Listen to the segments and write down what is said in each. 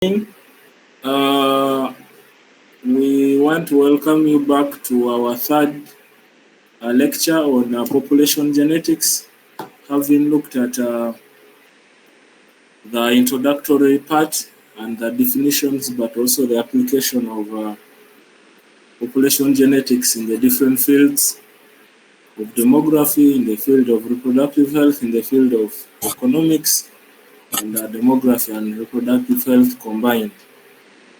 Uh, we want to welcome you back to our third lecture on population genetics, having looked at the introductory part and the definitions, but also the application of population genetics in the different fields of demography, in the field of reproductive health, in the field of economics, and demography and reproductive health combined.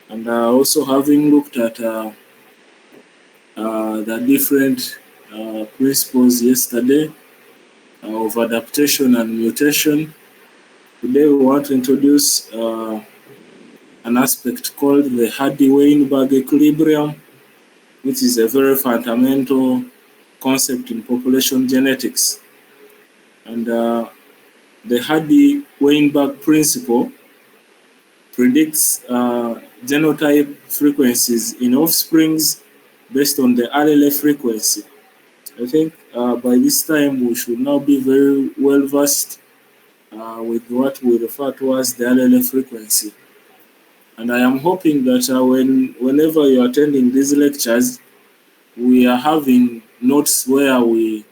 And also having looked at the different principles yesterday of adaptation and mutation, today we want to introduce an aspect called the Hardy-Weinberg Equilibrium, which is a very fundamental concept in population genetics. And the Hardy-Weinberg principle predicts genotype frequencies in offsprings based on the allele frequency. I think by this time we should now be very well versed with what we refer to as the allele frequency. And I am hoping that whenever you are attending these lectures, we are having notes where we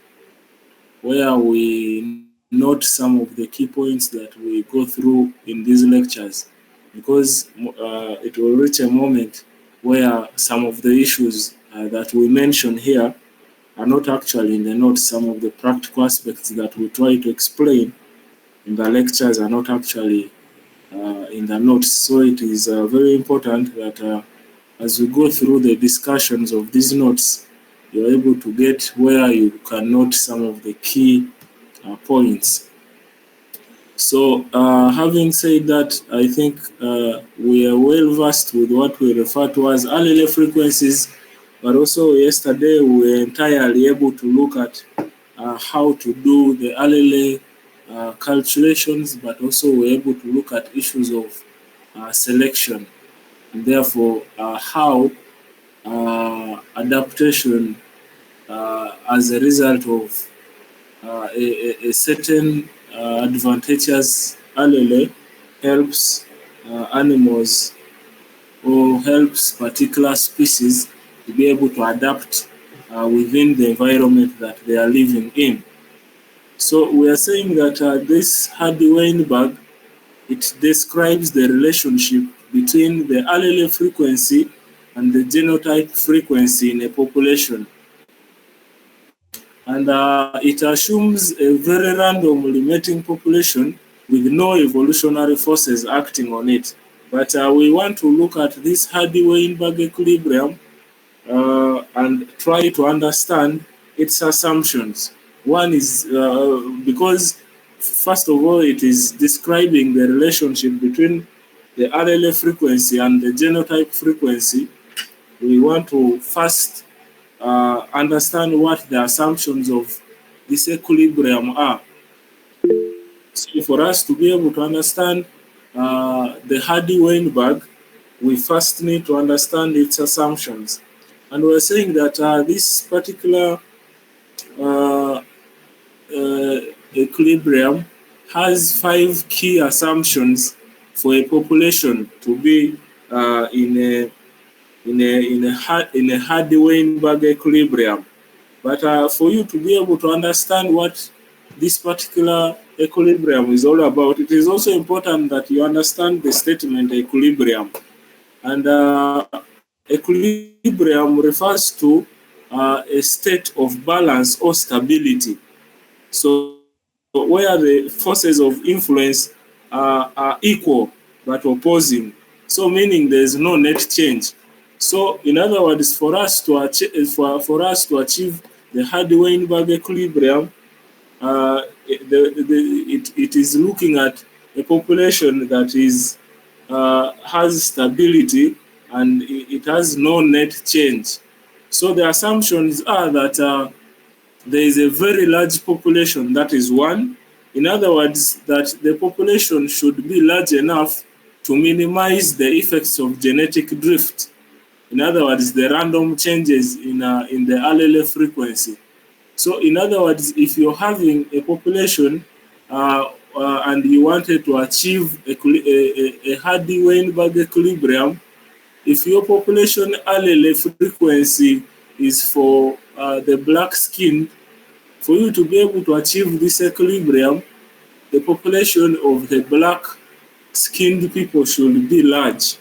note some of the key points that we go through in these lectures, because it will reach a moment where some of the issues that we mention here are not actually in the notes. Some of the practical aspects that we try to explain in the lectures are not actually in the notes. So it is very important that as we go through the discussions of these notes, you're able to get where you can note some of the key points. So having said that, I think we are well versed with what we refer to as allele frequencies, but also yesterday we were entirely able to look at how to do the allele calculations, but also we're able to look at issues of selection, and therefore how adaptation as a result of a certain advantageous allele helps animals or helps particular species to be able to adapt within the environment that they are living in. So we are saying that this Hardy-Weinberg, it describes the relationship between the allele frequency and the genotype frequency in a population. And it assumes a very randomly mating population with no evolutionary forces acting on it. But we want to look at this Hardy-Weinberg equilibrium and try to understand its assumptions. One is because, first of all, it is describing the relationship between the allele frequency and the genotype frequency. We want to first understand what the assumptions of this equilibrium are. So for us to be able to understand the Hardy-Weinberg, we first need to understand its assumptions. And we're saying that this particular equilibrium has 5 key assumptions for a population to be in a Hardy-Weinberg equilibrium. But for you to be able to understand what this particular equilibrium is all about, it is also important that you understand the statement equilibrium. And equilibrium refers to a state of balance or stability. So where the forces of influence are equal but opposing. So meaning there is no net change. So in other words, for us to achieve the Hardy-Weinberg equilibrium, it is looking at a population that is has stability and it has no net change. So the assumptions are that there is a very large population, that is one. In other words, that the population should be large enough to minimize the effects of genetic drift. In other words, the random changes in the allele frequency. So in other words, if you're having a population and you wanted to achieve a Hardy-Weinberg equilibrium, if your population allele frequency is for the black skin, for you to be able to achieve this equilibrium, the population of the black skinned people should be large.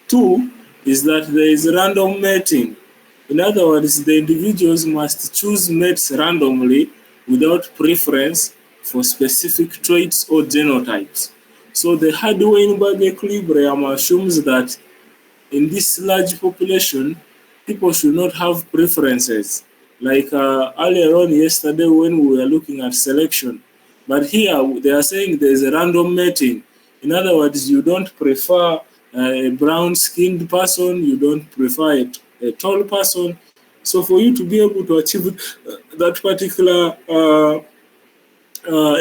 Two is that there is random mating. In other words, the individuals must choose mates randomly without preference for specific traits or genotypes. So the Hardy-Weinberg equilibrium assumes that in this large population, people should not have preferences. Like earlier on yesterday when we were looking at selection. But here they are saying there is a random mating. In other words, you don't prefer a brown-skinned person, you don't prefer a tall person. So for you to be able to achieve that particular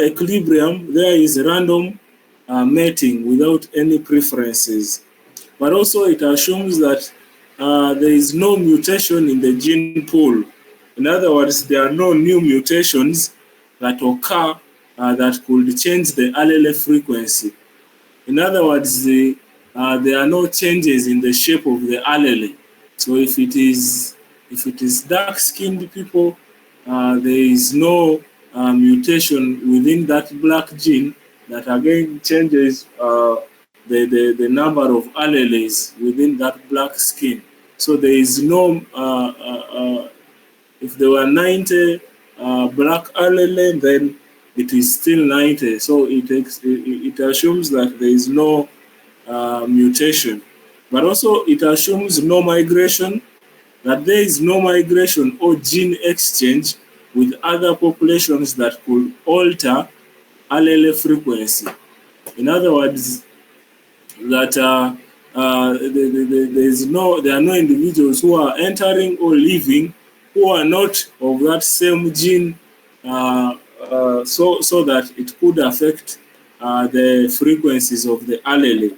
equilibrium, there is random mating without any preferences. But also it assumes that there is no mutation in the gene pool. In other words, there are no new mutations that occur that could change the allele frequency. In other words, there are no changes in the shape of the allele. So if it is dark-skinned people, there is no mutation within that black gene that again changes the number of alleles within that black skin. So there is no, if there were 90 black allele, then it is still 90. So it assumes that there is no mutation. But also it assumes no migration, that there is no migration or gene exchange with other populations that could alter allele frequency. In other words, that there are no individuals who are entering or leaving who are not of that same gene, so that it could affect the frequencies of the allele.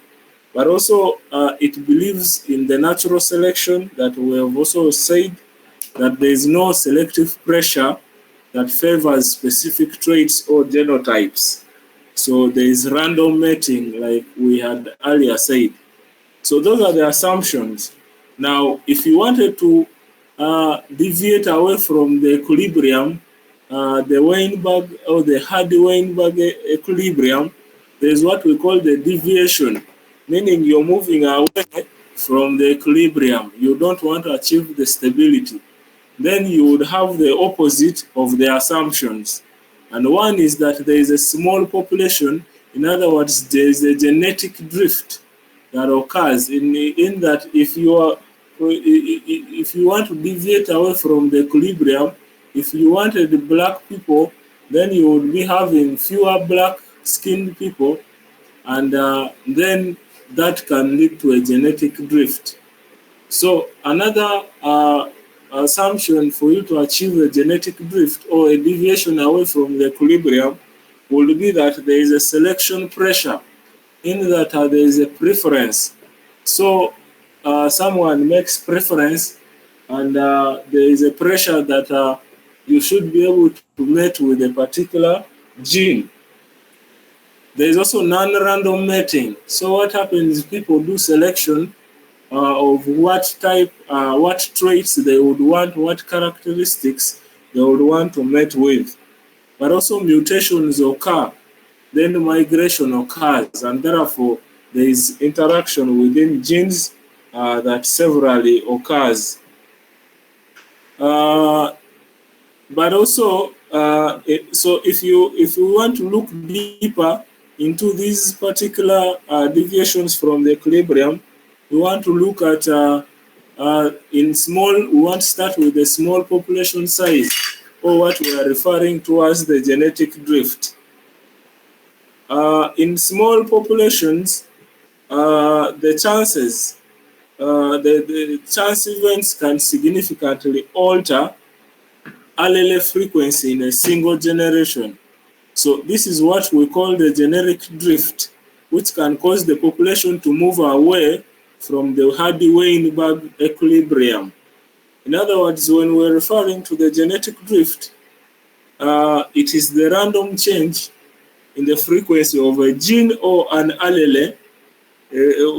But also it believes in the natural selection that we have also said that there is no selective pressure that favors specific traits or genotypes. So there is random mating, like we had earlier said. So those are the assumptions. Now, if you wanted to deviate away from the equilibrium, the Weinberg or the Hardy-Weinberg equilibrium, there's what we call the deviation, meaning you're moving away from the equilibrium. You don't want to achieve the stability. Then you would have the opposite of the assumptions. And one is that there is a small population. In other words, there is a genetic drift that occurs in that if you want to deviate away from the equilibrium, if you wanted black people, then you would be having fewer black-skinned people, and then that can lead to a genetic drift. So another assumption for you to achieve a genetic drift or a deviation away from the equilibrium would be that there is a selection pressure, in that there is a preference. So someone makes preference, and there is a pressure that you should be able to mate with a particular gene. There is also non-random mating. So what happens is people do selection of what type, what traits they would want, what characteristics they would want to mate with. But also mutations occur, then migration occurs, and therefore there is interaction within genes that severally occurs. But also, so if you want to look deeper into these particular deviations from the equilibrium, we want to look at we want to start with the small population size, or what we are referring to as the genetic drift. In small populations, the chance events can significantly alter allele frequency in a single generation. So this is what we call the genetic drift, which can cause the population to move away from the Hardy-Weinberg equilibrium. In other words, when we're referring to the genetic drift, it is the random change in the frequency of a gene or an allele,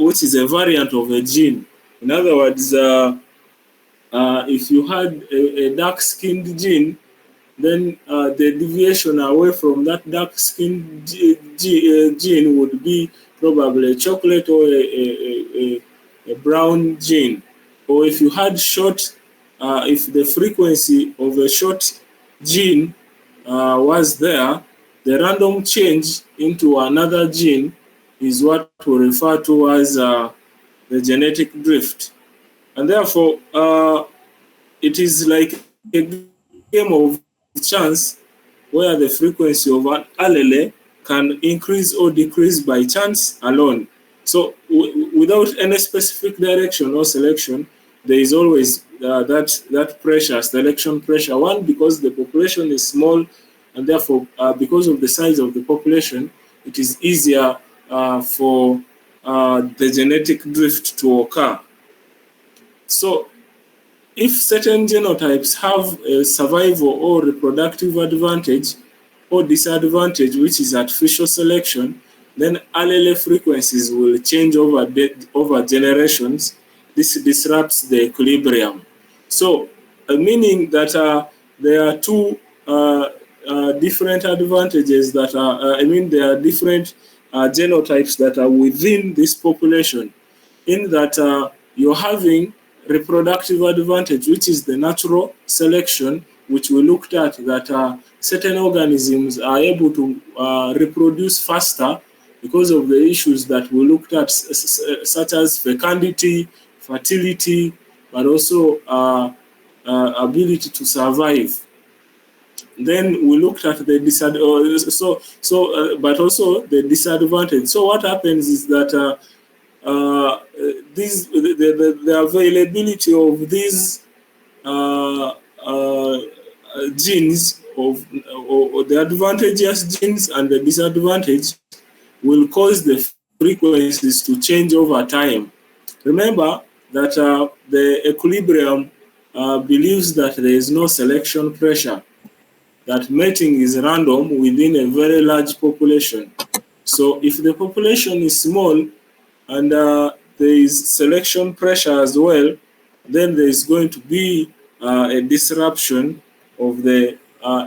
which is a variant of a gene. In other words, if you had a dark-skinned gene, then the deviation away from that dark-skinned gene would be probably a chocolate or a brown gene. Or if you had if the frequency of a short gene was there, the random change into another gene is what we refer to as the genetic drift. And therefore, it is like a game of chance where the frequency of an allele can increase or decrease by chance alone. So without any specific direction or selection, there is always that pressure, selection pressure. One, because the population is small, and therefore, because of the size of the population, it is easier for the genetic drift to occur. So if certain genotypes have a survival or reproductive advantage or disadvantage, which is artificial selection, then allele frequencies will change over generations. This disrupts the equilibrium. So, meaning that there are two different advantages that are, there are different genotypes that are within this population, in that you're having reproductive advantage, which is the natural selection, which we looked at, that certain organisms are able to reproduce faster because of the issues that we looked at, such as fecundity, fertility, but also ability to survive. Then we looked at the but also the disadvantage. So what happens is that the availability of these genes, or the advantageous genes and the disadvantage, will cause the frequencies to change over time. Remember that the equilibrium believes that there is no selection pressure, that mating is random within a very large population. So if the population is small and there is selection pressure as well, then there is going to be a disruption of the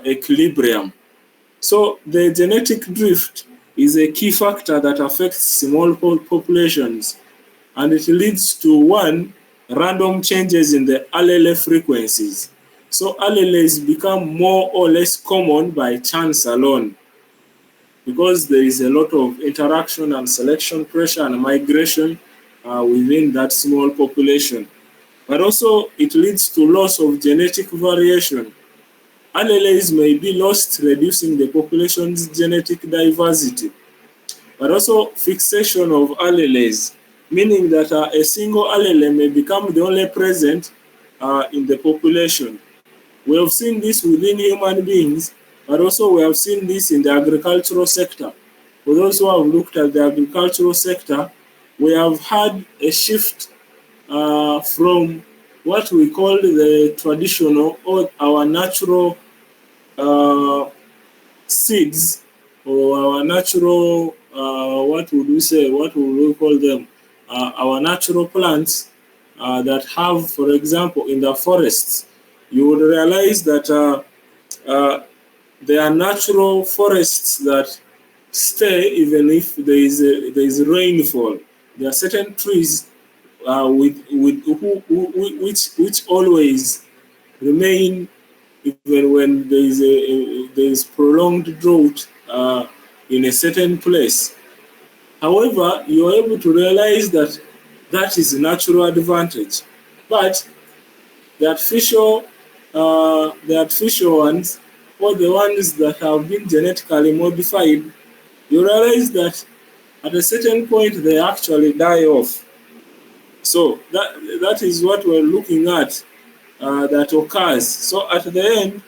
equilibrium. So the genetic drift is a key factor that affects small populations, and it leads to, one, random changes in the allele frequencies. So alleles become more or less common by chance alone, because there is a lot of interaction and selection pressure and migration within that small population. But also it leads to loss of genetic variation. Alleles may be lost, reducing the population's genetic diversity. But also fixation of alleles, meaning that a single allele may become the only present in the population. We have seen this within human beings, but also we have seen this in the agricultural sector. For those who have looked at the agricultural sector, we have had a shift from what we call the traditional or our natural seeds, or our natural, what would we call them? Our natural plants that have, for example, in the forests, you would realize that there are natural forests that stay even if there is rainfall. There are certain trees which always remain even when there is prolonged drought in a certain place. However, you are able to realize that that is a natural advantage, but the artificial ones, or the ones that have been genetically modified, you realize that at a certain point they actually die off. So that is what we're looking at that occurs. So at the end,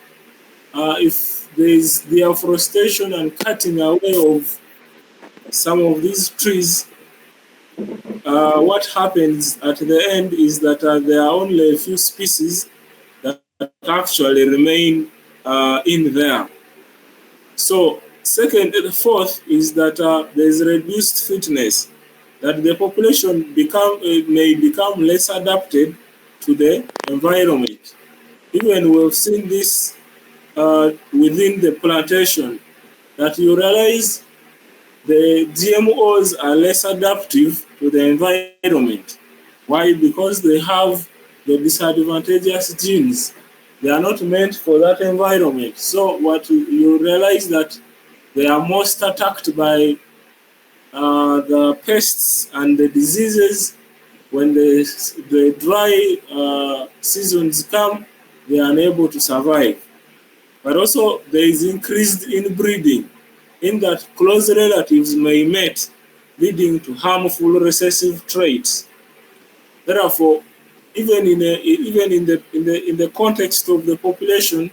if there is deforestation and cutting away of some of these trees, what happens at the end is that there are only a few species that actually remain in there. So Second, the fourth is that there is reduced fitness, that the population may become less adapted to the environment. Even we've seen this within the plantation, that you realize the GMOs are less adaptive to the environment. Why? Because they have the disadvantageous genes. They are not meant for that environment. So what you realize that they are most attacked by the pests and the diseases. When the dry seasons come, they are unable to survive. But also there is increased inbreeding, in that close relatives may mate, leading to harmful recessive traits. Therefore, even in the context of the population,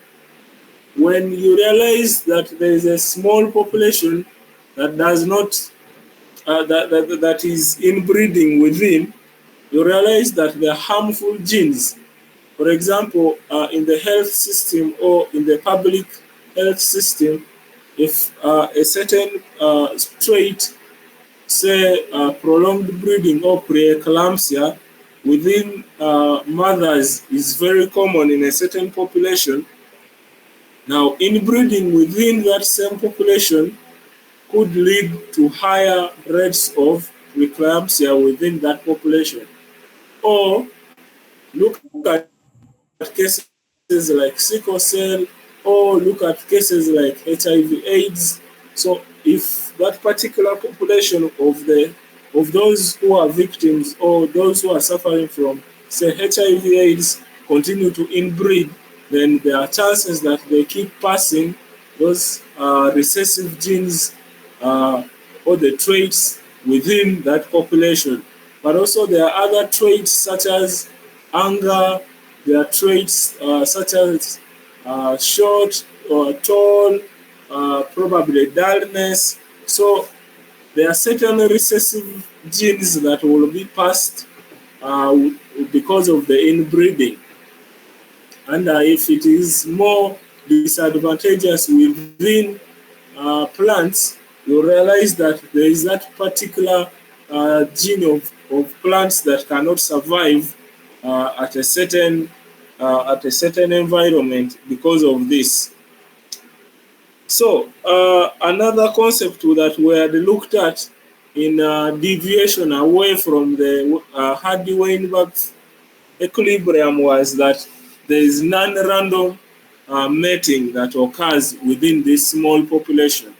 when you realize that there is a small population that does not that is inbreeding within, you realize that there are harmful genes. For example, in the health system or in the public health system, if a certain trait, say prolonged breeding or preeclampsia within mothers is very common in a certain population, now inbreeding within that same population could lead to higher rates of preeclampsia within that population. Or look at cases like sickle cell, or look at cases like HIV/AIDS. So if that particular population of those who are victims or those who are suffering from, say, HIV/AIDS continue to inbreed, then there are chances that they keep passing those recessive genes or the traits within that population. But also there are other traits such as anger, there are traits such as short or tall, probably dullness. So there are certain recessive genes that will be passed because of the inbreeding. And if it is more disadvantageous within plants, you realize that there is that particular gene of plants that cannot survive at a certain environment because of this. So another concept that we had looked at in deviation away from the Hardy-Weinberg Equilibrium was that there is non-random mating that occurs within this small population.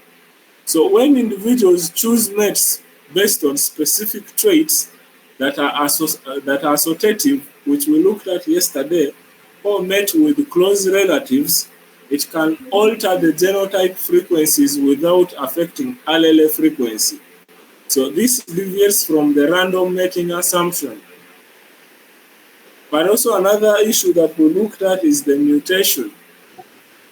So when individuals choose mates based on specific traits that are associative, which we looked at yesterday, or mate with close relatives, it can alter the genotype frequencies without affecting allele frequency. So this deviates from the random mating assumption. But also another issue that we looked at is the mutation.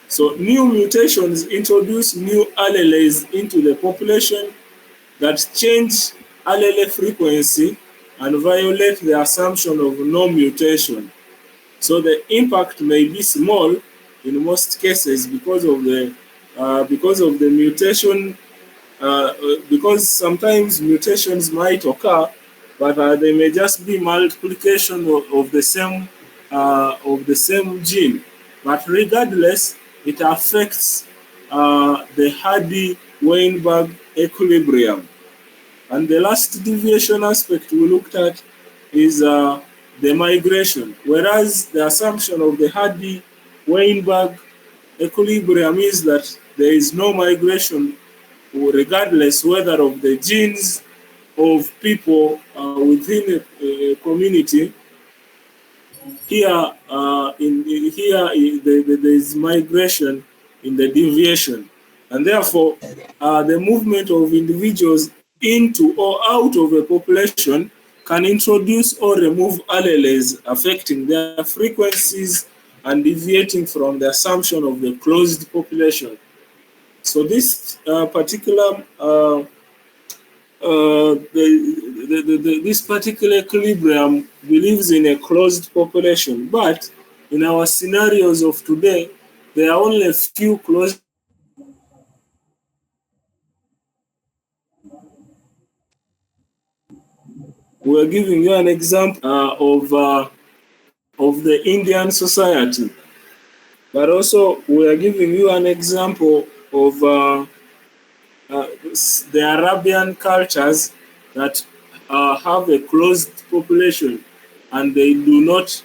So new mutations introduce new alleles into the population that change allele frequency and violate the assumption of no mutation. So the impact may be small in most cases because of the mutation. Because sometimes mutations might occur, but they may just be multiplication of the same gene. But regardless, it affects the Hardy-Weinberg equilibrium. And the last deviation aspect we looked at is the migration. Whereas the assumption of the Hardy-Weinberg equilibrium is that there is no migration, regardless whether of the genes of people within a community. Here, there is migration in the deviation, and therefore the movement of individuals into or out of a population can introduce or remove alleles affecting their frequencies and deviating from the assumption of the closed population. So this particular this particular equilibrium believes in a closed population, but in our scenarios of today, there are only a few closed we're giving you an example of the Indian society, but also we are giving you an example of the Arabian cultures that have a closed population, and they do not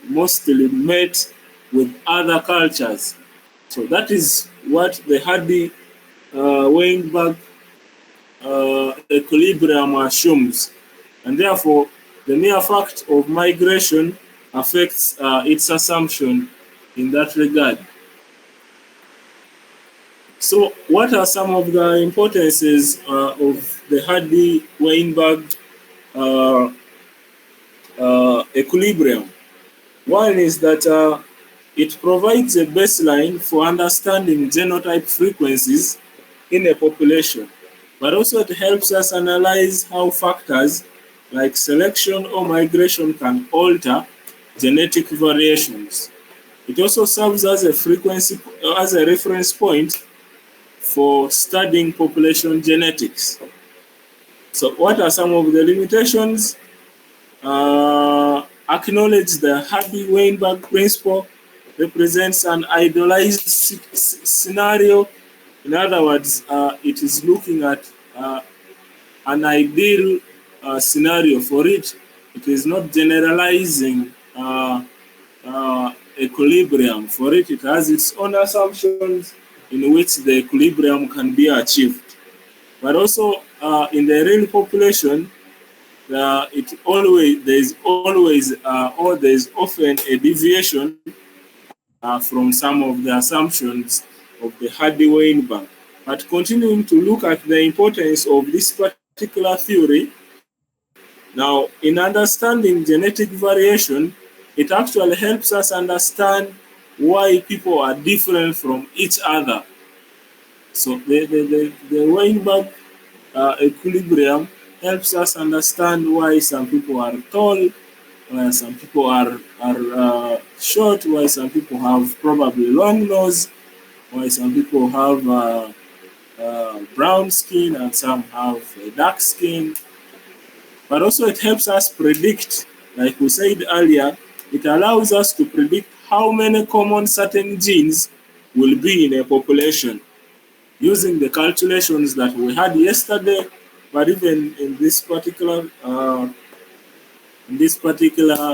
mostly mate with other cultures. So that is what the Hardy-Weinberg equilibrium assumes, and therefore the mere fact of migration affects its assumption in that regard. So what are some of the importances of the Hardy-Weinberg uh, equilibrium? One is that it provides a baseline for understanding genotype frequencies in a population, but also it helps us analyze how factors like selection or migration can alter genetic variations. It also serves as a reference point for studying population genetics. So what are some of the limitations? Acknowledge the Hardy-Weinberg principle represents an idealized scenario. In other words, it is looking at an ideal scenario for it. It is not generalizing equilibrium. For it, it has its own assumptions in which the equilibrium can be achieved. But also in the real population, there is often a deviation from some of the assumptions of the Hardy-Weinberg. But continuing to look at the importance of this particular theory, now in understanding genetic variation, it actually helps us understand why people are different from each other. So the Weinberg equilibrium helps us understand why some people are tall, why some people are short, why some people have probably long nose, why some people have brown skin and some have dark skin. But also it helps us predict, like we said earlier, it allows us to predict how many common certain genes will be in a population using the calculations that we had yesterday. But even in this particular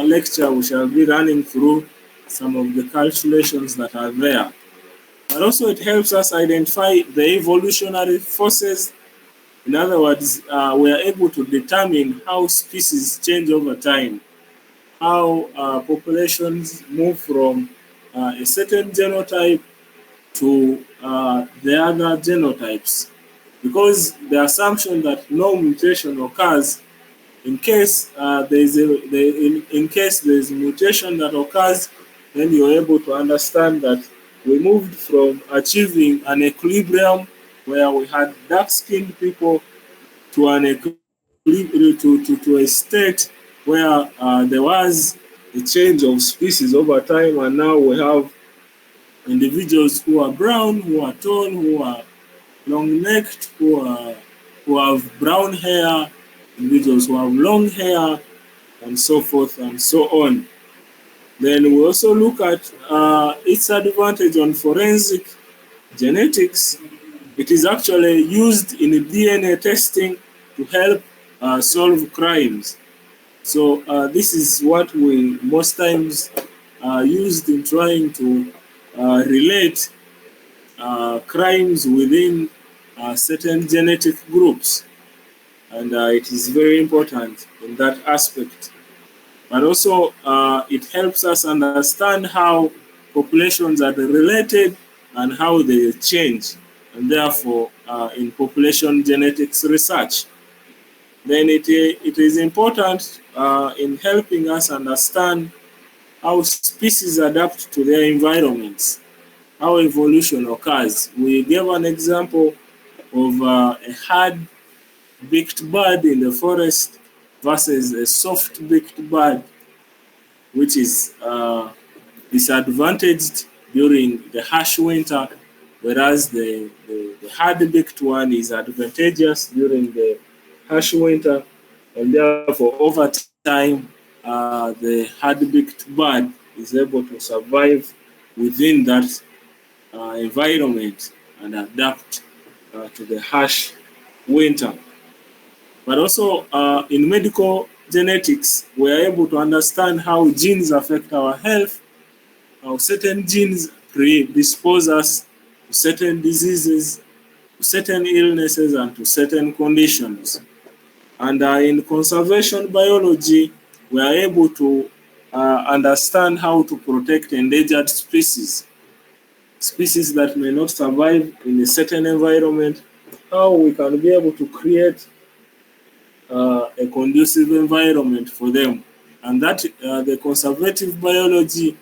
lecture, we shall be running through some of the calculations that are there. But also it helps us identify the evolutionary forces. In other words, we are able to determine how species change over time, how populations move from a certain genotype to the other genotypes. Because the assumption that no mutation occurs, in case there is a mutation that occurs, then you're able to understand that we moved from achieving an equilibrium where we had dark-skinned people to a state where there was a change of species over time, and now we have individuals who are brown, who are tall, who are long-necked, who have brown hair, individuals who have long hair, and so forth and so on. Then we also look at its advantage on forensic genetics. It is actually used in DNA testing to help solve crimes. So this is what we most times used in trying to relate crimes within certain genetic groups. And it is very important in that aspect. But also it helps us understand how populations are related and how they change, and therefore in population genetics research. Then it is important in helping us understand how species adapt to their environments, how evolution occurs. We gave an example of a hard-beaked bird in the forest versus a soft-beaked bird, which is disadvantaged during the harsh winter, whereas the hard-beaked one is advantageous during the harsh winter. and therefore over time the hard-beaked bird is able to survive within that environment and adapt to the harsh winter. But also in medical genetics, we are able to understand how genes affect our health, how certain genes predispose us to certain diseases, to certain illnesses, and to certain conditions. And in conservation biology, we are able to understand how to protect endangered species, species that may not survive in a certain environment, how we can be able to create a conducive environment for them. And that the conservative biology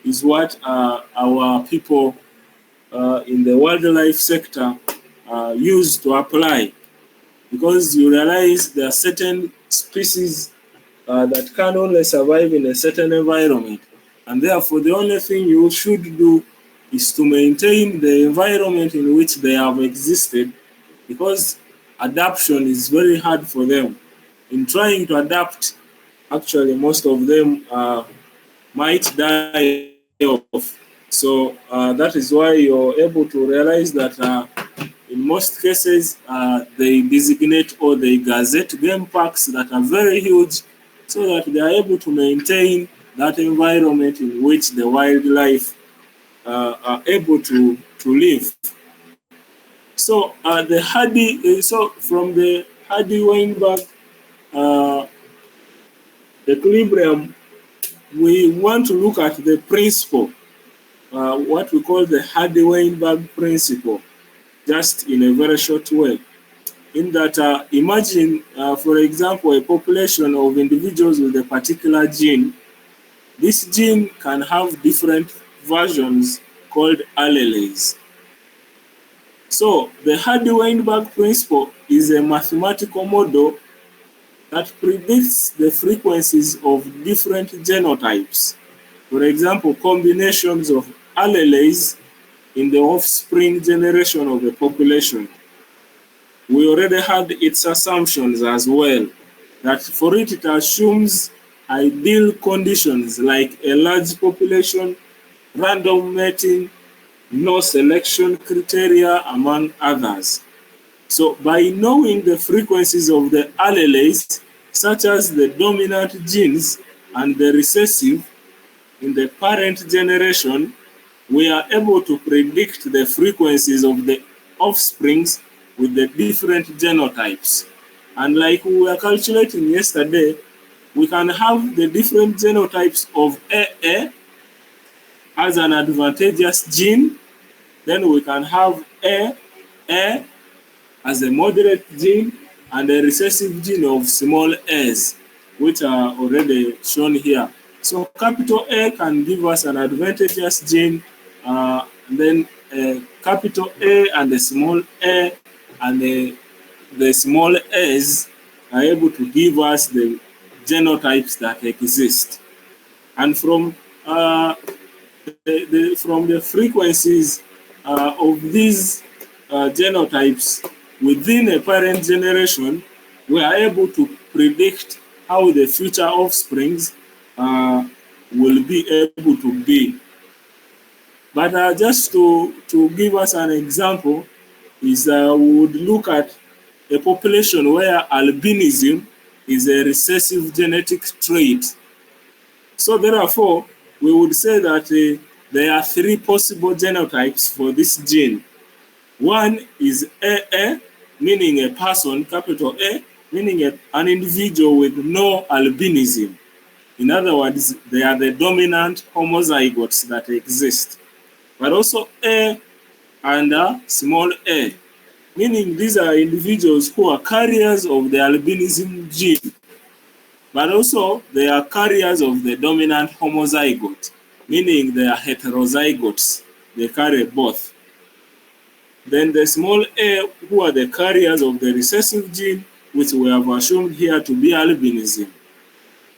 is what our people in the wildlife sector use to apply, because you realize there are certain species that can only survive in a certain environment, and therefore the only thing you should do is to maintain the environment in which they have existed, because adaptation is very hard for them. In trying to adapt, actually most of them might die off. So that is why you're able to realize that in most cases they designate or they gazette game parks that are very huge, so that they are able to maintain that environment in which the wildlife are able to live. So so from the Hardy-Weinberg equilibrium, we want to look at the principle, what we call the Hardy-Weinberg principle, just in a very short way. In that, imagine, for example, a population of individuals with a particular gene. This gene can have different versions called alleles. So the Hardy-Weinberg principle is a mathematical model that predicts the frequencies of different genotypes. For example, combinations of alleles in the offspring generation of a population. We already had its assumptions as well, that for it assumes ideal conditions like a large population, random mating, no selection criteria, among others. So by knowing the frequencies of the alleles, such as the dominant genes and the recessive in the parent generation, we are able to predict the frequencies of the offsprings with the different genotypes. And like we were calculating yesterday, we can have the different genotypes of AA as an advantageous gene. Then we can have A as a moderate gene and a recessive gene of small a's, which are already shown here. So capital A can give us an advantageous gene, then capital A and the small a and the small a's are able to give us the genotypes that exist. And from the frequencies of these genotypes within a parent generation, we are able to predict how the future offsprings will be able to be. But just to give us an example, is we would look at a population where albinism is a recessive genetic trait. So therefore, we would say that there are three possible genotypes for this gene. One is AA, meaning a person, capital A, meaning an individual with no albinism. In other words, they are the dominant homozygotes that exist. But also A and small a, meaning these are individuals who are carriers of the albinism gene, but also they are carriers of the dominant homozygote, meaning they are heterozygotes. They carry both. Then the small a, who are the carriers of the recessive gene, which we have assumed here to be albinism.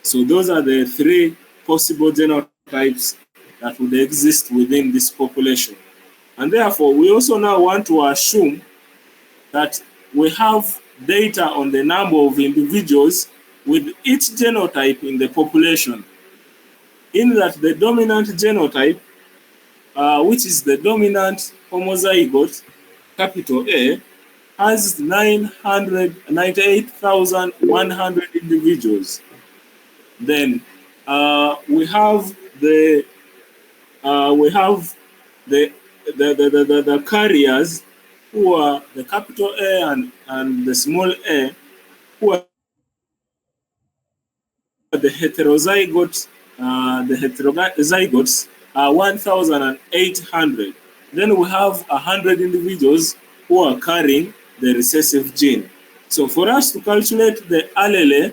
So those are the three possible genotypes that would exist within this population. And therefore, we also now want to assume that we have data on the number of individuals with each genotype in the population, in that the dominant genotype, which is the dominant homozygote, capital A, has 998,100 individuals. Then we have the carriers, who are the capital A and the small a, who are the heterozygotes. Are 1,800. Then we have 100 individuals who are carrying the recessive gene. So for us to calculate the allele,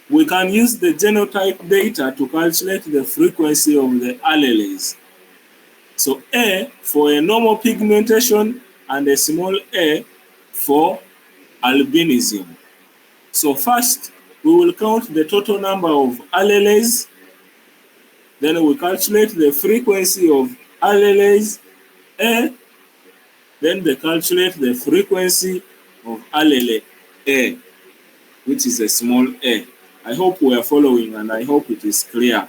we can use the genotype data to calculate the frequency of the alleles. So A for a normal pigmentation and a small a for albinism. So first, we will count the total number of alleles. Then we calculate the frequency of alleles A. Then we calculate the frequency of allele A, which is a small a. I hope we are following, and I hope it is clear.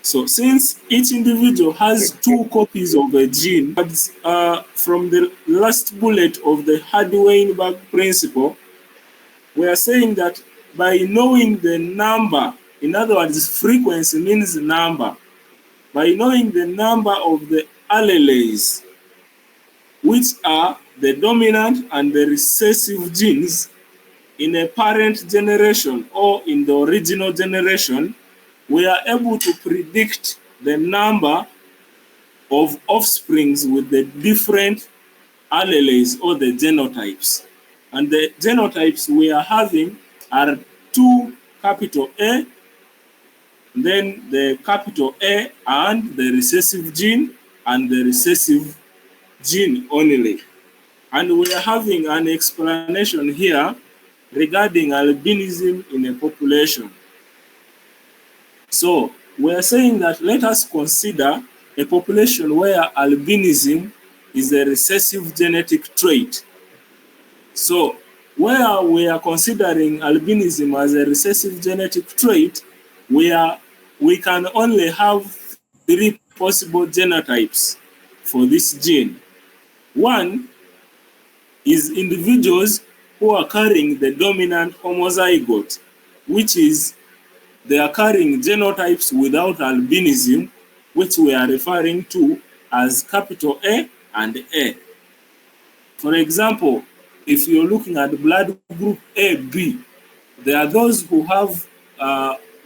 So since each individual has 2 copies of a gene, from the last bullet of the Hardy-Weinberg principle, we are saying that by knowing the number, in other words, frequency means number, by knowing the number of the alleles, which are the dominant and the recessive genes in a parent generation or in the original generation, we are able to predict the number of offsprings with the different alleles or the genotypes. And the genotypes we are having are 2 capital A, then the capital A and the recessive gene and the recessive gene only. And we are having an explanation here regarding albinism in a population. So we are saying that let us consider a population where albinism is a recessive genetic trait. So where we are considering albinism as a recessive genetic trait, we can only have 3 possible genotypes for this gene. One is individuals who are carrying the dominant homozygote, which is they are carrying genotypes without albinism, which we are referring to as capital A and A. For example, if you're looking at blood group AB, there are those who have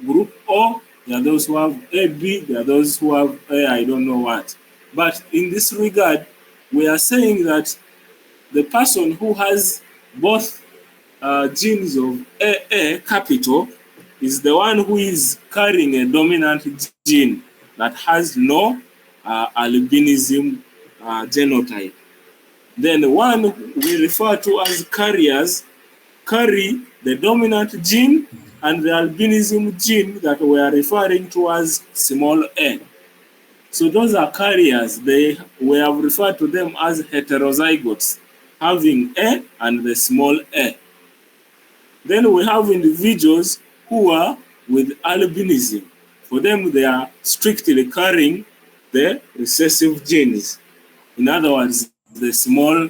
group O, there are those who have AB, there are those who have A, I don't know what. But in this regard, we are saying that the person who has both genes of AA capital is the one who is carrying a dominant gene that has no albinism genotype. Then one we refer to as carriers carry the dominant gene and the albinism gene that we are referring to as small a. So those are carriers. We have referred to them as heterozygotes, having A and the small a. Then we have individuals who are with albinism. For them, they are strictly carrying the recessive genes. In other words, the small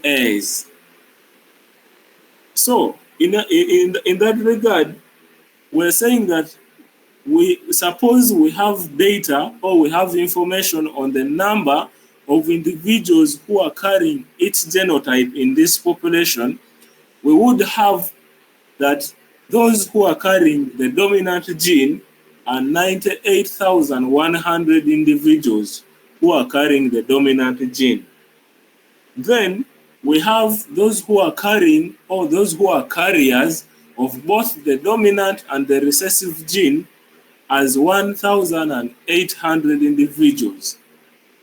a's. So in that regard, we're saying that we suppose we have data or we have information on the number of individuals who are carrying each genotype in this population. We would have that those who are carrying the dominant gene are 98,100 individuals who are carrying the dominant gene. Then we have those who are carrying, or those who are carriers of both the dominant and the recessive gene as 1,800 individuals.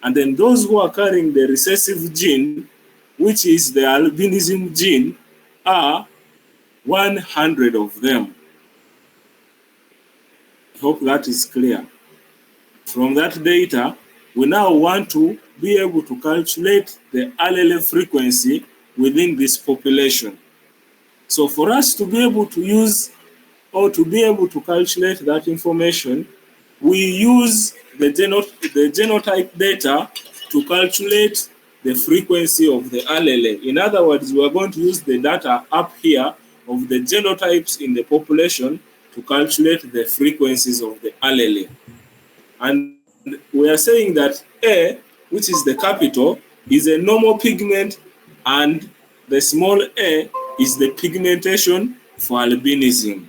And then those who are carrying the recessive gene, which is the albinism gene, are 100 of them. I hope that is clear. From that data, we now want to be able to calculate the allele frequency within this population. So for us to be able to use or to be able to calculate that information, we use the genotype data to calculate the frequency of the allele. In other words, we are going to use the data up here of the genotypes in the population to calculate the frequencies of the allele. And we are saying that A, which is the capital, is a normal pigment, and the small a is the pigmentation for albinism.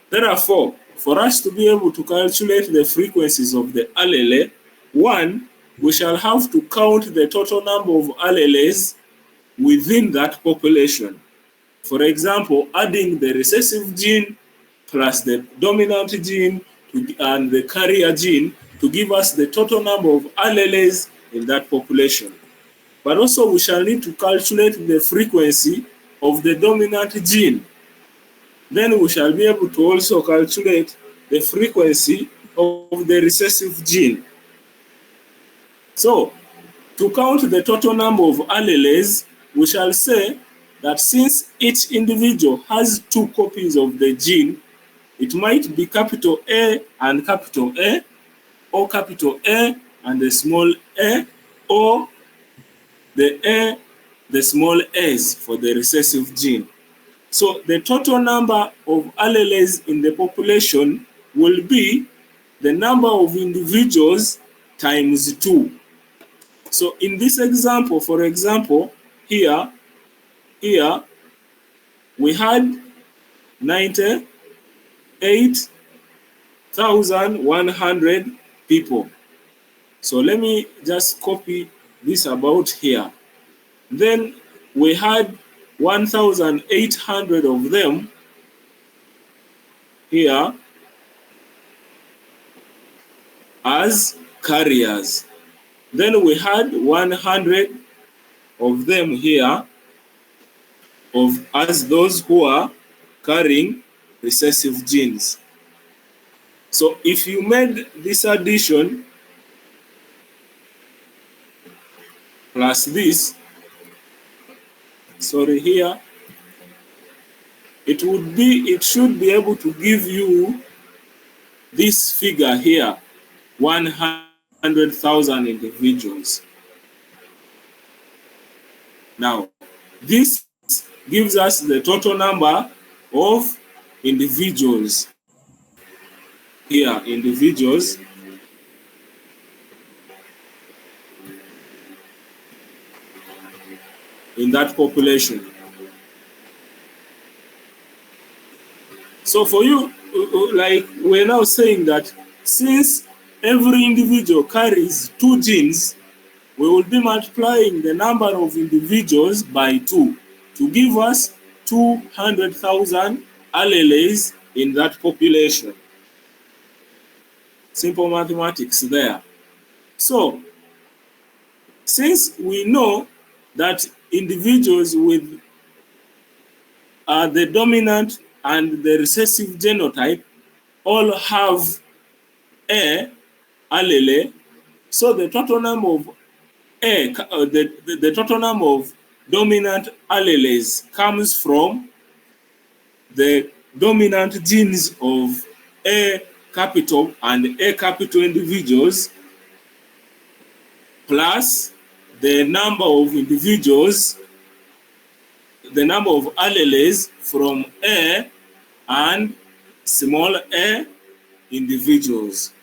Therefore, for us to be able to calculate the frequencies of the allele, one, we shall have to count the total number of alleles within that population. For example, adding the recessive gene plus the dominant gene and the carrier gene to give us the total number of alleles in that population. But also we shall need to calculate the frequency of the dominant gene. Then we shall be able to also calculate the frequency of the recessive gene. So, to count the total number of alleles, we shall say that since each individual has 2 copies of the gene, it might be capital A and capital A, or capital A and the small a, or the small a's for the recessive gene. So the total number of alleles in the population will be the number of individuals times 2. So in this example, for example, here we had 98,100 people. So let me just copy this about here. Then we had 1,800 of them here as carriers. Then we had 100 of them here as those who are carrying recessive genes. So if you made this addition plus this, here, it should be able to give you this figure here, 100,000 individuals. Now, this gives us the total number of individuals here, individuals in that population. So for you, like we're now saying that since every individual carries 2 genes, we will be multiplying the number of individuals by 2 to give us 200,000 alleles in that population. Simple mathematics there. So, since we know that individuals with the dominant and the recessive genotype all have A allele, so the total number of the total number of dominant alleles comes from the dominant genes of A capital and A capital individuals plus the number of individuals, the number of alleles from A and small a individuals.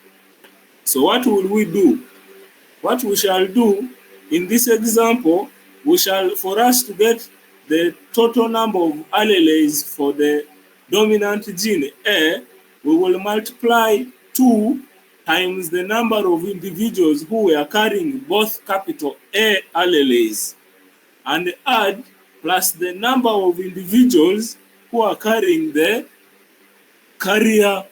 So what will we do? What we shall do in this example, for us to get the total number of alleles for the dominant gene A, we will multiply 2 times the number of individuals who are carrying both capital A alleles, and add plus the number of individuals who are carrying the carrier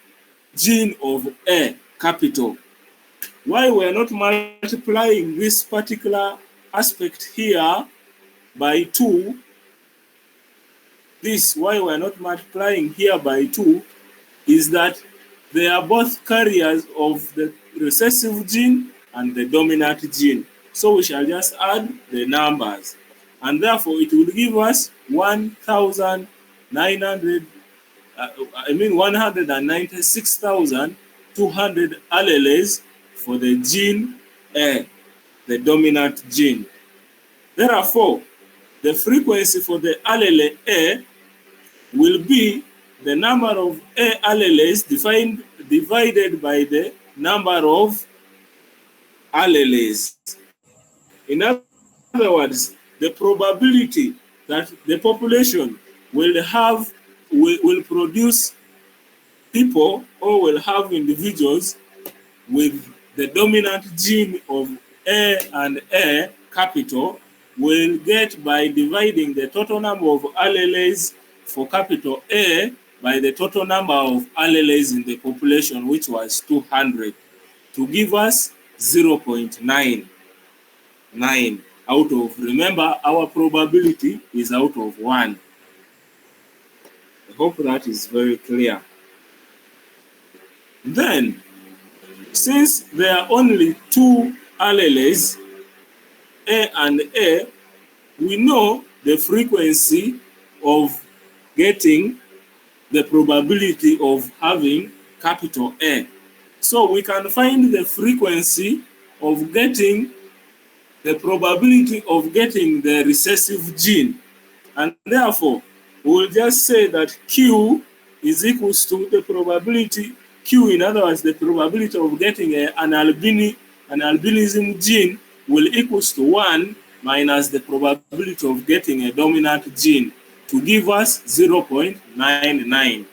gene of A capital. Why we are not multiplying this particular aspect here by 2, why we are not multiplying here by 2 is that they are both carriers of the recessive gene and the dominant gene. So we shall just add the numbers. and therefore it will give us 1,900, 196,200 alleles for the gene A, the dominant gene. Therefore, the frequency for the allele A will be the number of A alleles divided by the number of alleles. In other words, the probability that the population will produce people or will have individuals with the dominant gene of A and A capital will get by dividing the total number of alleles for capital A by the total number of alleles in the population, which was 200, to give us 0.99 out of, remember, our probability is out of 1. I hope that is very clear. Then, since there are only 2 alleles, A and A, we know the frequency of getting the probability of having capital A. So we can find the frequency of getting the probability of getting the recessive gene. And therefore, we'll just say that Q is equals to the probability, Q, in other words, the probability of getting an albinism gene will equals to 1 minus the probability of getting a dominant gene to give us 0.99.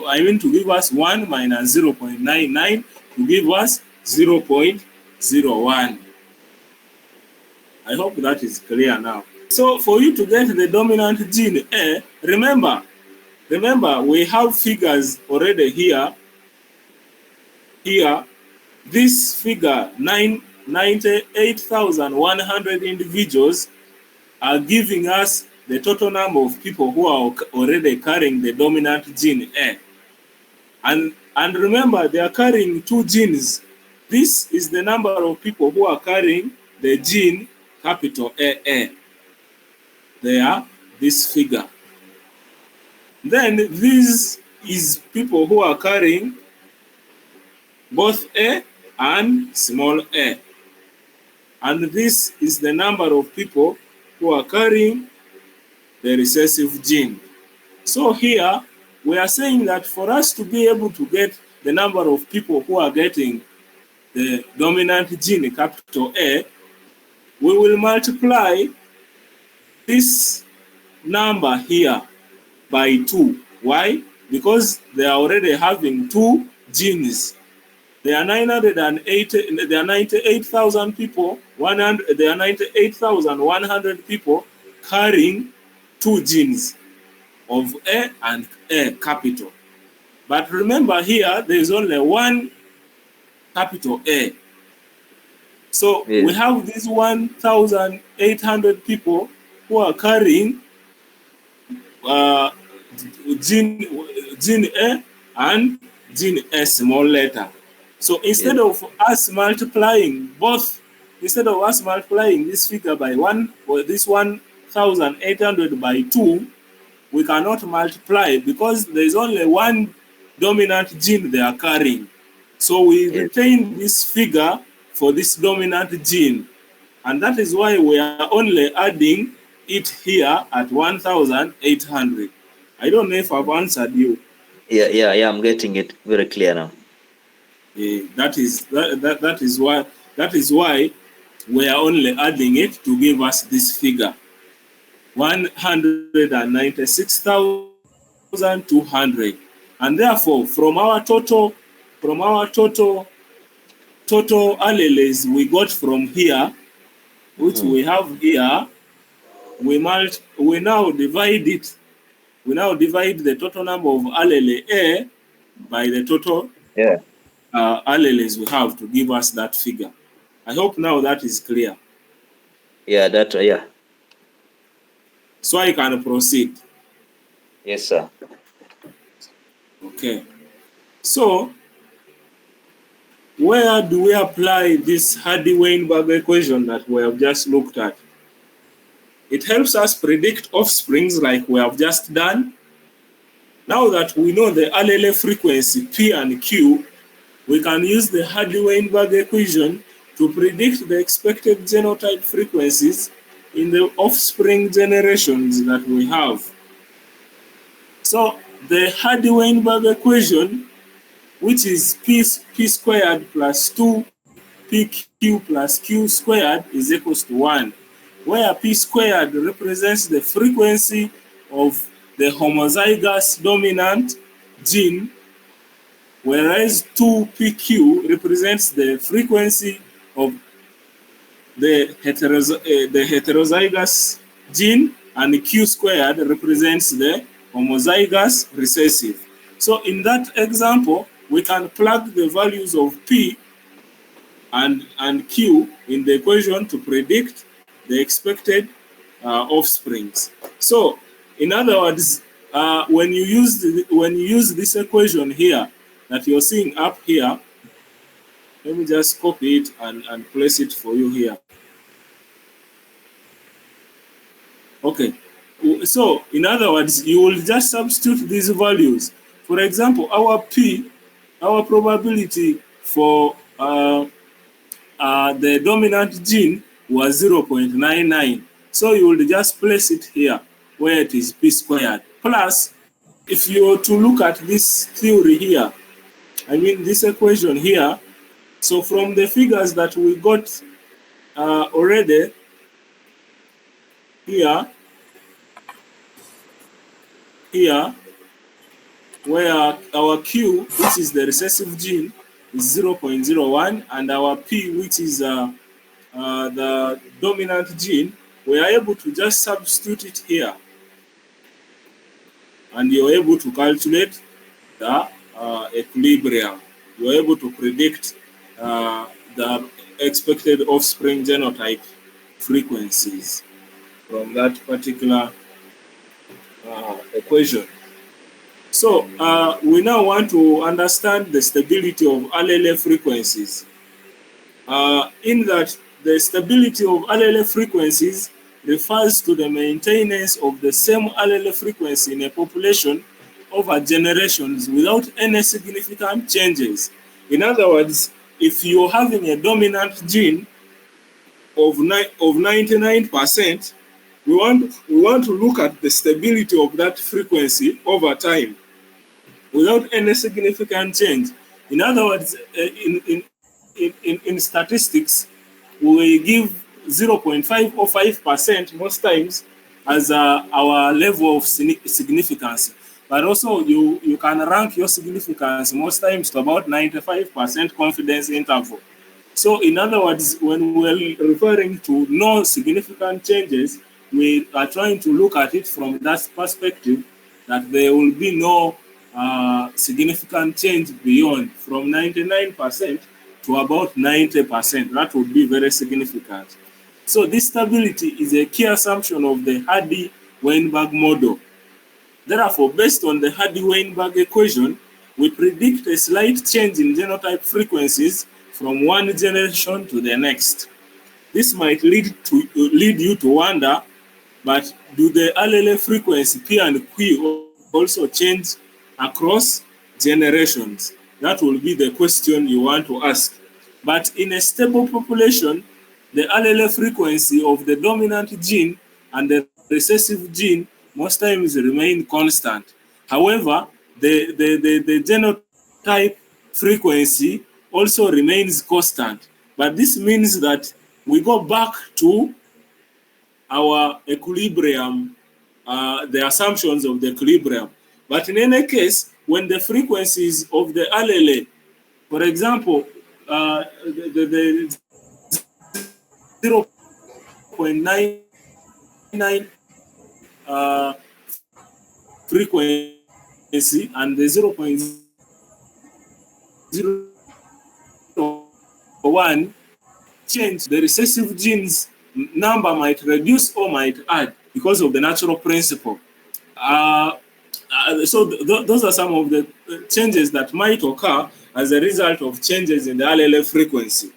I mean to give us 1 minus 0.99 to give us 0.01. I hope that is clear now. So for you to get the dominant gene A, remember we have figures already here. This figure, 98,100 individuals are giving us the total number of people who are already carrying the dominant gene A. And remember, they are carrying 2 genes. This is the number of people who are carrying the gene capital AA. They are this figure. Then this is people who are carrying both A and small a. And this is the number of people who are carrying the recessive gene. So here, we are saying that for us to be able to get the number of people who are getting the dominant gene, capital A, we will multiply this number here by 2. Why? Because they are already having 2 genes. There are 98,000 people, there are 98,100 people carrying 2 genes of A and A capital. But remember here, there is only 1 capital A. So we have these 1,800 people who are carrying gene A and gene A small letter. So instead of us multiplying this figure by 1, or this 1,800 by 2, we cannot multiply because there is only 1 dominant gene they are carrying. So we retain this figure for this dominant gene. And that is why we are only adding it here at 1,800. I don't know if I've answered you. Yeah, I'm getting it very clear now. That is why we are only adding it to give us this figure, 196,200. And therefore, from our total alleles we got from here, which we have here, we now divide it. We now divide the total number of allele A by the total alleles we have to give us that figure. I hope now that is clear. Yeah. So I can proceed. Yes, sir. Okay. So, where do we apply this Hardy-Weinberg equation that we have just looked at? it helps us predict offsprings like we have just done. Now that we know the allele frequency P and Q, we can use the Hardy-Weinberg equation to predict the expected genotype frequencies in the offspring generations that we have. So the Hardy-Weinberg equation, which is P squared plus 2PQ plus Q squared is equals to 1, where P squared represents the frequency of the homozygous dominant gene, whereas 2PQ represents the frequency of the heterozygous gene, and Q squared represents the homozygous recessive. So in that example, we can plug the values of P and Q in the equation to predict the expected offsprings. So in other words, when you use this equation here that you're seeing up here, let me just copy it and place it for you here. Okay, so in other words, you will just substitute these values. For example, our P, our probability for the dominant gene was 0.99. So you will just place it here where it is P squared. Plus, if you were to look at this theory here, I mean this equation here, so from the figures that we got already here, where our Q, which is the recessive gene, is 0.01, and our P, which is the dominant gene, we are able to just substitute it here, and you're able to calculate the equilibrium. You're able to predict the expected offspring genotype frequencies from that particular equation. So we now want to understand the stability of allele frequencies. In that, the stability of allele frequencies refers to the maintenance of the same allele frequency in a population over generations without any significant changes. In other words, if you're having a dominant gene of 99%, we want to look at the stability of that frequency over time without any significant change. In other words, in statistics, we give 0.5 or 5% most times as our level of significance. But also, you can rank your significance most times to about 95% confidence interval. So in other words, when we're referring to no significant changes, we are trying to look at it from that perspective, that there will be no significant change beyond from 99% to about 90%. That would be very significant. So this stability is a key assumption of the Hardy-Weinberg model. Therefore, based on the Hardy-Weinberg equation, we predict a slight change in genotype frequencies from one generation to the next. This might lead you to wonder, but do the allele frequency P and Q also change across generations? That will be the question you want to ask. But in a stable population, the allele frequency of the dominant gene and the recessive gene most times remain constant. However, the genotype frequency also remains constant. But this means that we go back to our equilibrium, the assumptions of the equilibrium. But in any case, when the frequencies of the allele, for example, the 0.99 frequency and the 0.01 change, the recessive genes number might reduce or might add because of the natural principle. So those are some of the changes that might occur as a result of changes in the allele frequency.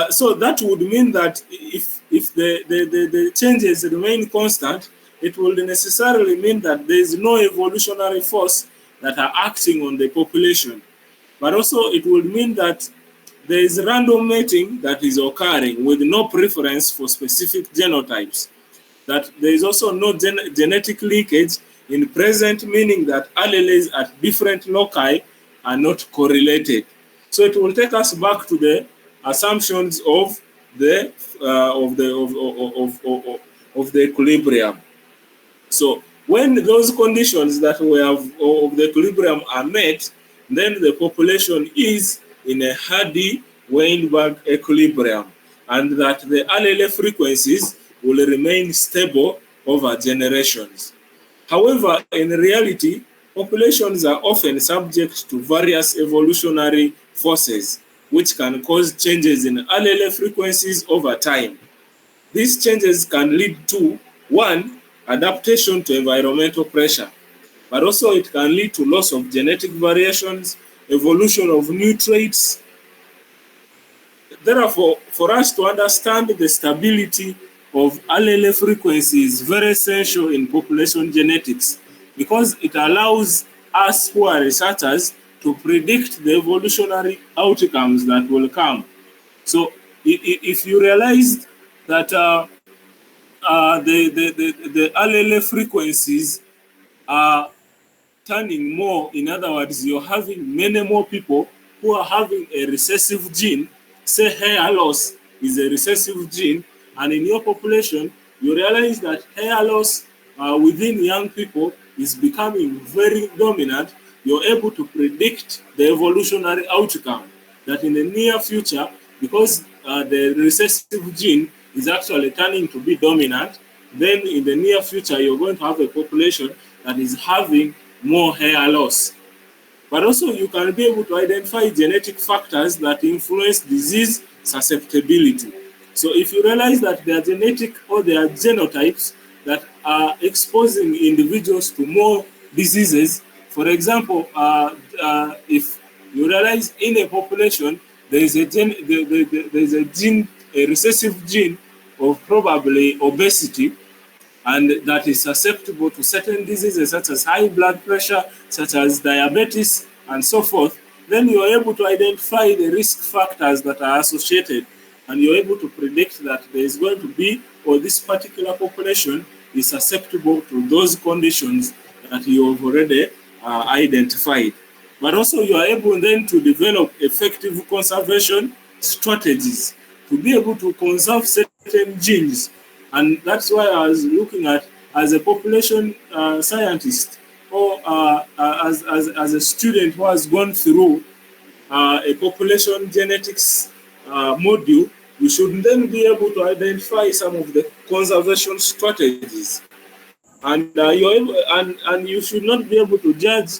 So that would mean that if if the changes remain constant, it will necessarily mean that there is no evolutionary force that are acting on the population. But also it will mean that there is random mating that is occurring with no preference for specific genotypes. That there is also no genetic leakage in present, meaning that alleles at different loci are not correlated. So it will take us back to the assumptions of the equilibrium. So when those conditions that we have of the equilibrium are met, then the population is in a Hardy-Weinberg equilibrium, and that the allele frequencies will remain stable over generations. However, in reality, populations are often subject to various evolutionary forces, which can cause changes in allele frequencies over time. These changes can lead to, one, adaptation to environmental pressure, but also it can lead to loss of genetic variations, evolution of new traits. Therefore, for us to understand the stability of allele frequency is very essential in population genetics, because it allows us who are researchers to predict the evolutionary outcomes that will come. So if you realize that the allele frequencies are turning more, in other words, you're having many more people who are having a recessive gene, say hair loss is a recessive gene, and in your population, you realize that hair loss within young people is becoming very dominant. You're able to predict the evolutionary outcome that in the near future, because the recessive gene is actually turning to be dominant, then in the near future, you're going to have a population that is having more hair loss. But also you can be able to identify genetic factors that influence disease susceptibility. So if you realize that there are genetic or there are genotypes that are exposing individuals to more diseases, for example, if you realize in a population there is a gene, a recessive gene of probably obesity, and that is susceptible to certain diseases such as high blood pressure, such as diabetes, and so forth, then you are able to identify the risk factors that are associated, and you're able to predict that there is going to be, or this particular population is susceptible to those conditions that you have already identified. But also you are able then to develop effective conservation strategies to be able to conserve certain genes. And that's why I was looking at, as a population scientist, or as a student who has gone through a population genetics module, you should then be able to identify some of the conservation strategies. And and you should not be able to judge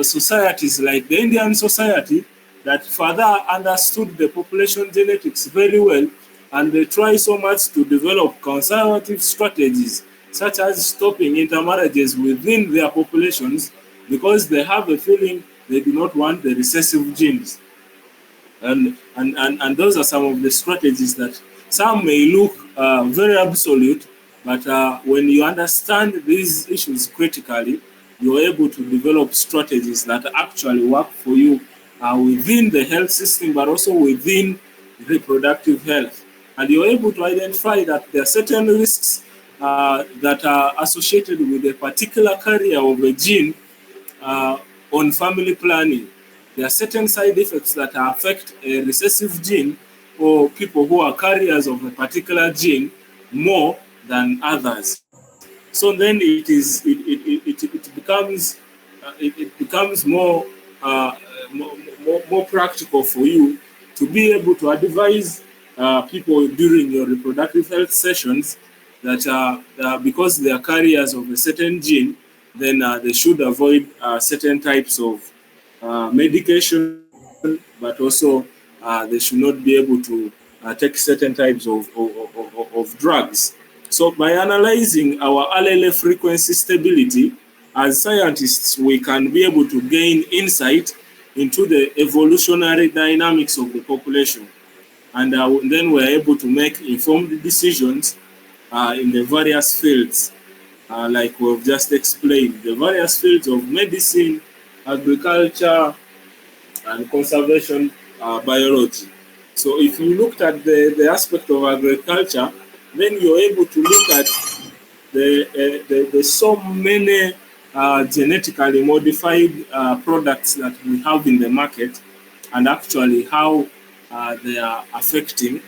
societies like the Indian society that further understood the population genetics very well, and they try so much to develop conservative strategies such as stopping intermarriages within their populations, because they have a feeling they do not want the recessive genes. And those are some of the strategies that some may look very absolute, but when you understand these issues critically, you're able to develop strategies that actually work for you within the health system, but also within reproductive health. And you're able to identify that there are certain risks that are associated with a particular carrier of a gene on family planning. There are certain side effects that affect a recessive gene or people who are carriers of a particular gene more than others. So then it becomes more practical for you to be able to advise people during your reproductive health sessions that because they are carriers of a certain gene, then they should avoid certain types of medication, but also they should not be able to take certain types of drugs. So by analyzing our allele frequency stability, as scientists, we can be able to gain insight into the evolutionary dynamics of the population. and then we're able to make informed decisions in the various fields, like we've just explained, the various fields of medicine, agriculture, and conservation biology. So if you looked at the aspect of agriculture, then you're able to look at the so many genetically modified products that we have in the market, and actually how they are affecting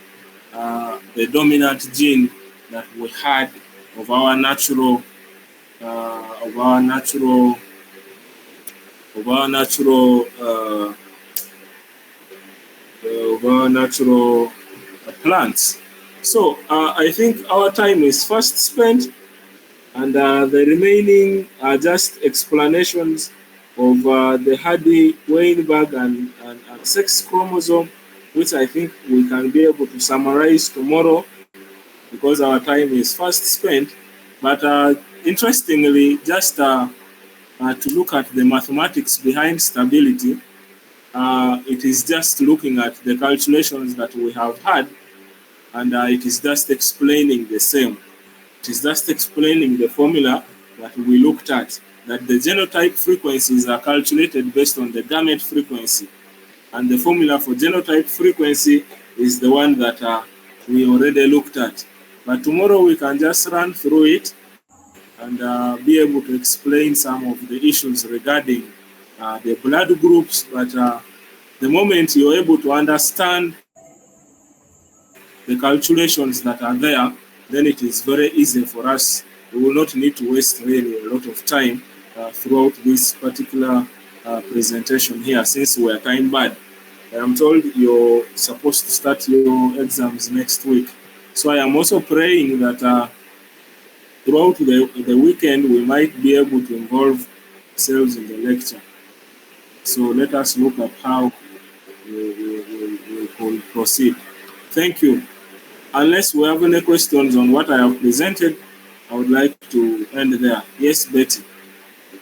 the dominant gene that we had of our natural of our natural of our natural of our natural plants. So I think our time is first spent, and the remaining are just explanations of the Hardy-Weinberg and sex chromosome, which I think we can be able to summarize tomorrow because our time is fast spent. But interestingly, just to look at the mathematics behind stability, it is just looking at the calculations that we have had, and it is just explaining the same. It is just explaining the formula that we looked at, that the genotype frequencies are calculated based on the gamete frequency. And the formula for genotype frequency is the one that we already looked at. But tomorrow we can just run through it and be able to explain some of the issues regarding the blood groups. But the moment you're able to understand the calculations that are there, then it is very easy for us. We will not need to waste really a lot of time throughout this particular presentation here, since we are time bad. I am told you're supposed to start your exams next week. So I am also praying that throughout the weekend, we might be able to involve ourselves in the lecture. So let us look at how we will proceed. Thank you. Unless we have any questions on what I have presented, I would like to end there. Yes, Betty.